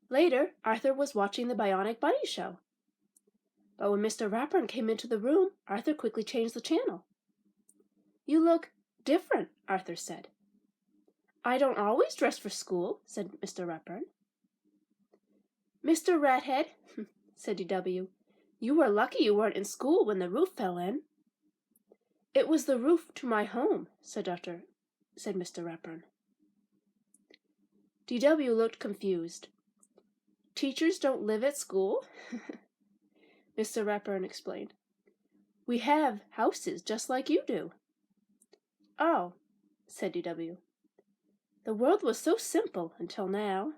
Later, Arthur was watching the Bionic Bunny show. But when Mr. Ratburn came into the room, Arthur quickly changed the channel. "You look different," Arthur said. "I don't always dress for school," said Mr. Ratburn. "Mr. Rathead," said D.W., "you were lucky you weren't in school when the roof fell in." "It was the roof to my home," said Mr. Ratburn. D.W. looked confused. "Teachers don't live at school?" Mr. Ratburn explained. "We have houses just like you do." "Oh," said D.W. "The world was so simple until now."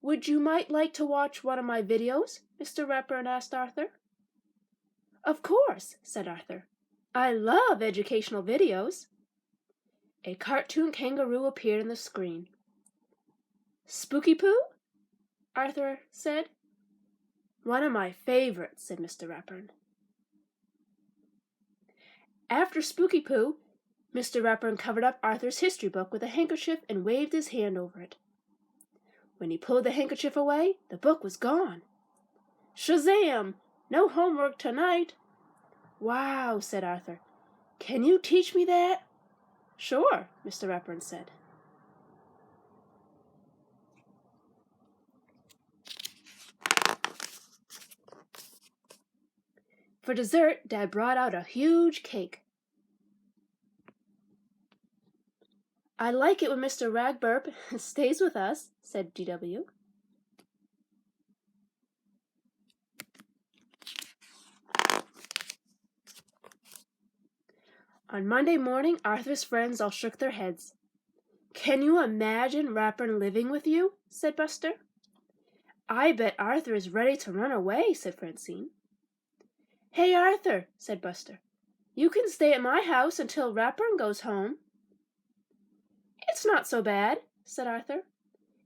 "Would you might like to watch one of my videos?" Mr. Ratburn asked Arthur. "Of course," said Arthur. "I love educational videos." A cartoon kangaroo appeared on the screen. "Spooky Pooh?" Arthur said. "One of my favorites," said Mr. Ratburn. After Spooky Pooh, Mr. Ratburn covered up Arthur's history book with a handkerchief and waved his hand over it. When he pulled the handkerchief away, the book was gone. "Shazam! No homework tonight." "Wow," said Arthur. "Can you teach me that?" "Sure," Mr. Ratburn said. For dessert, Dad brought out a huge cake. "I like it when Mr. Ragburp stays with us," said D.W. On Monday morning, Arthur's friends all shook their heads. "Can you imagine Ratburn living with you?" said Buster. "I bet Arthur is ready to run away," said Francine. "Hey, Arthur," said Buster. "You can stay at my house until Ratburn goes home." "It's not so bad," said Arthur.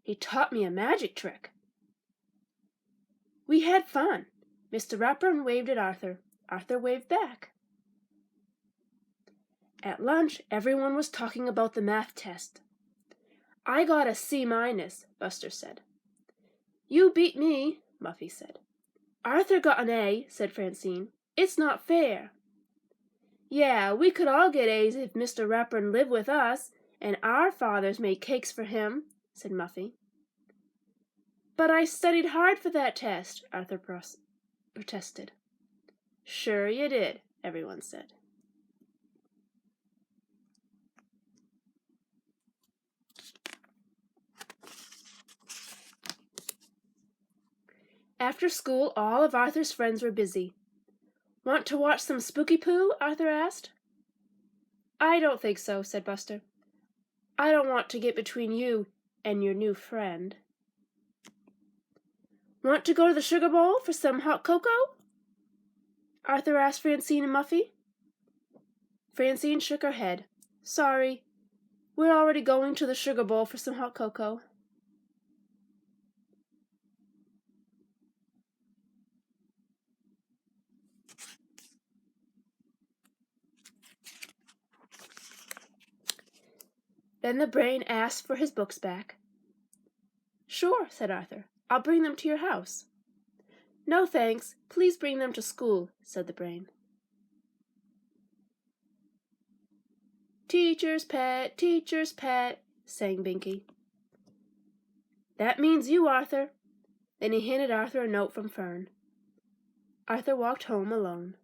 "He taught me a magic trick." We had fun. Mr. Ratburn waved at Arthur. Arthur waved back. At lunch, everyone was talking about the math test. "I got a C-, Buster said. "You beat me," Muffy said. "Arthur got an A," said Francine. "It's not fair." "Yeah, we could all get A's if Mr. Ratburn lived with us, and our fathers made cakes for him," said Muffy. "But I studied hard for that test," Arthur protested. "Sure you did," everyone said. After school, all of Arthur's friends were busy. "Want to watch some Spooky Pooh?" Arthur asked. "I don't think so," said Buster. "I don't want to get between you and your new friend." "Want to go to the Sugar Bowl for some hot cocoa?" Arthur asked Francine and Muffy. Francine shook her head. "Sorry, we're already going to the Sugar Bowl for some hot cocoa." Then the brain asked for his books back. "Sure," said Arthur. "I'll bring them to your house." "No, thanks. Please bring them to school," said the brain. Teacher's pet," sang Binky. "That means you, Arthur." Then he handed Arthur a note from Fern. Arthur walked home alone.